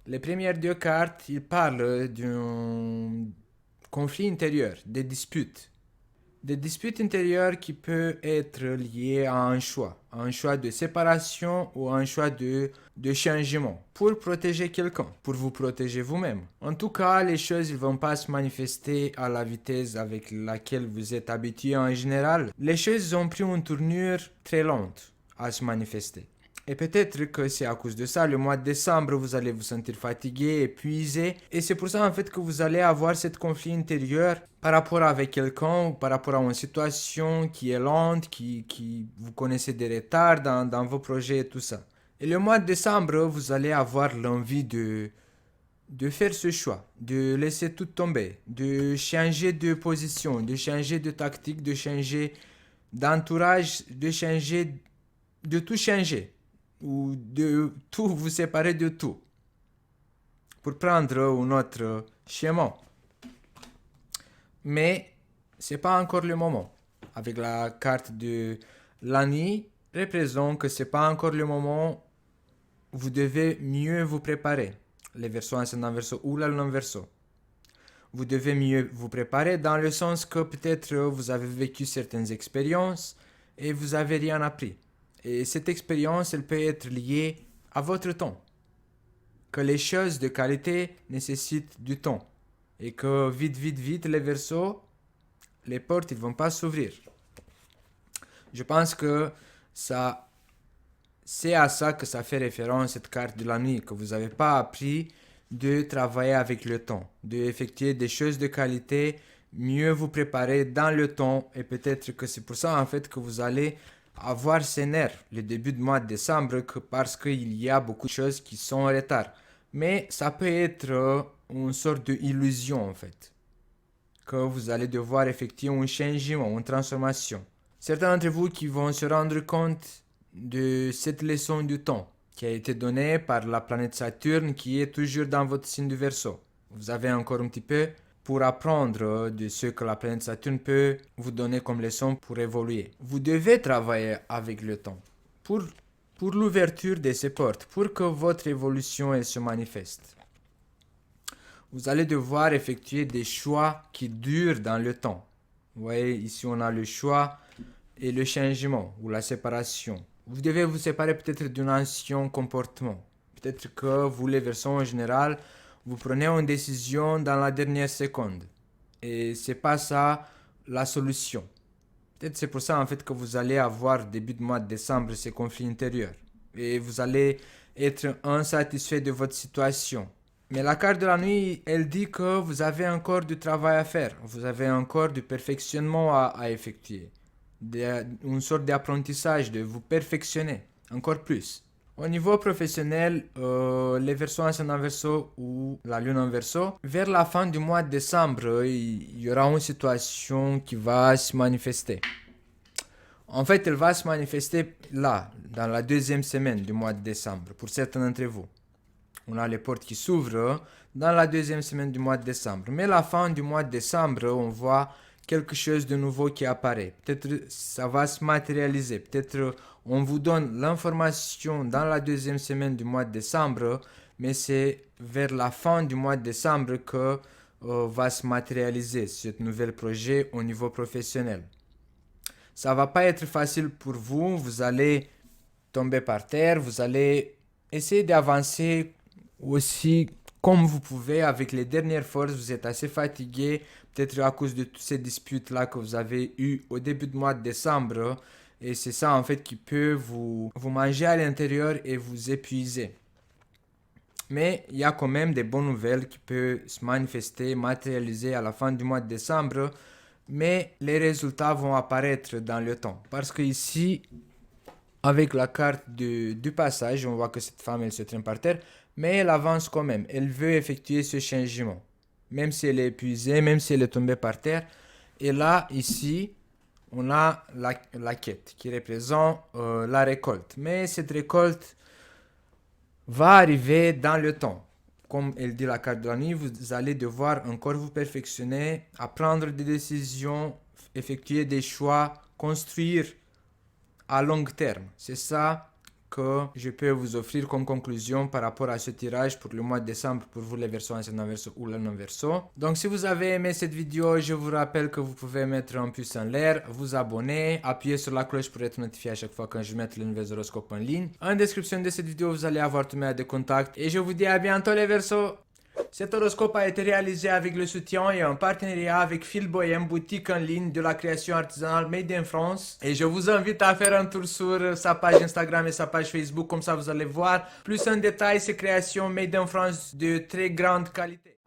Les premières deux cartes, ils parlent d'un conflit intérieur, des disputes. Des disputes intérieures qui peuvent être liées à un choix de séparation ou un choix de changement pour protéger quelqu'un, pour vous protéger vous-même. En tout cas, les choses ne vont pas se manifester à la vitesse avec laquelle vous êtes habitué en général. Les choses ont pris une tournure très lente à se manifester. Et peut-être que c'est à cause de ça, le mois de décembre, vous allez vous sentir fatigué, épuisé. Et c'est pour ça, en fait, que vous allez avoir ce conflit intérieur par rapport avec quelqu'un ou par rapport à une situation qui est lente, qui vous connaissez des retards dans vos projets et tout ça. Et le mois de décembre, vous allez avoir l'envie de faire ce choix, de laisser tout tomber, de changer de position, de changer de tactique, de changer d'entourage, de tout changer ou de tout vous séparer de tout pour prendre un autre chemin. Mais c'est pas encore le moment. Avec la carte de l'année, représente que c'est pas encore le moment. Vous devez mieux vous préparer. Les versos ascendant verso ou la lune verso. Vous devez mieux vous préparer dans le sens que peut-être vous avez vécu certaines expériences et vous avez rien appris. Et cette expérience, elle peut être liée à votre temps. Que les choses de qualité nécessitent du temps. Et que vite, les versos, les portes, ils vont pas s'ouvrir. Je pense que ça, c'est à ça que ça fait référence cette carte de la nuit, que vous n'avez pas appris de travailler avec le temps, d'effectuer des choses de qualité, mieux vous préparer dans le temps, et peut-être que c'est pour ça en fait que vous allez avoir ces nerfs le début du mois de décembre, parce qu'il y a beaucoup de choses qui sont en retard. Mais ça peut être une sorte d'illusion en fait, que vous allez devoir effectuer un changement, une transformation. Certains d'entre vous qui vont se rendre compte de cette leçon du temps qui a été donnée par la planète Saturne qui est toujours dans votre signe du Verseau. Vous avez encore un petit peu pour apprendre de ce que la planète Saturne peut vous donner comme leçon pour évoluer. Vous devez travailler avec le temps pour l'ouverture de ces portes, pour que votre évolution elle se manifeste. Vous allez devoir effectuer des choix qui durent dans le temps. Vous voyez, ici on a le choix et le changement ou la séparation. Vous devez vous séparer peut-être d'un ancien comportement. Peut-être que vous, les versions en général, vous prenez une décision dans la dernière seconde. Et c'est pas ça la solution. Peut-être c'est pour ça en fait que vous allez avoir début de mois de décembre ces conflits intérieurs. Et vous allez être insatisfait de votre situation. Mais la carte de la nuit, elle dit que vous avez encore du travail à faire. Vous avez encore du perfectionnement à effectuer. Une sorte d'apprentissage, de vous perfectionner encore plus. Au niveau professionnel, les versos ascendant verso ou la lune en verso, vers la fin du mois de décembre, il y aura une situation qui va se manifester. En fait, elle va se manifester là, dans la deuxième semaine du mois de décembre, pour certains d'entre vous. On a les portes qui s'ouvrent dans la deuxième semaine du mois de décembre. Mais la fin du mois de décembre, on voit quelque chose de nouveau qui apparaît. Peut-être ça va se matérialiser. Peut-être on vous donne l'information dans la deuxième semaine du mois de décembre, mais c'est vers la fin du mois de décembre que va se matérialiser ce nouvel projet au niveau professionnel. Ça va pas être facile pour vous. Vous allez tomber par terre. Vous allez essayer d'avancer aussi comme vous pouvez avec les dernières forces. Vous êtes assez fatigué, peut-être à cause de toutes ces disputes là que vous avez eues au début du mois de décembre, et c'est ça en fait qui peut vous manger à l'intérieur et vous épuiser. Mais il y a quand même des bonnes nouvelles qui peuvent se manifester, matérialiser à la fin du mois de décembre, mais les résultats vont apparaître dans le temps, parce que ici avec la carte du passage, on voit que cette femme, elle se traîne par terre, mais elle avance quand même. Elle veut effectuer ce changement, même si elle est épuisée, même si elle est tombée par terre. Et là, ici, on a la quête qui représente la récolte. Mais cette récolte va arriver dans le temps. Comme elle dit la carte de la nuit, vous allez devoir encore vous perfectionner, à prendre des décisions, effectuer des choix, construire à long terme. C'est ça que je peux vous offrir comme conclusion par rapport à ce tirage pour le mois de décembre pour vous les versos anciennes verso ou le non verso. Donc si vous avez aimé cette vidéo, je vous rappelle que vous pouvez mettre un pouce en l'air, vous abonner, appuyer sur la cloche pour être notifié à chaque fois quand je mette le nouvel horoscope en ligne. En description de cette vidéo, vous allez avoir tous mes de contact et je vous dis à bientôt les versos. Cet horoscope a été réalisé avec le soutien et en partenariat avec Phil Bohem, boutique en ligne de la création artisanale Made in France. Et je vous invite à faire un tour sur sa page Instagram et sa page Facebook, comme ça vous allez voir plus en détail ces créations Made in France de très grande qualité.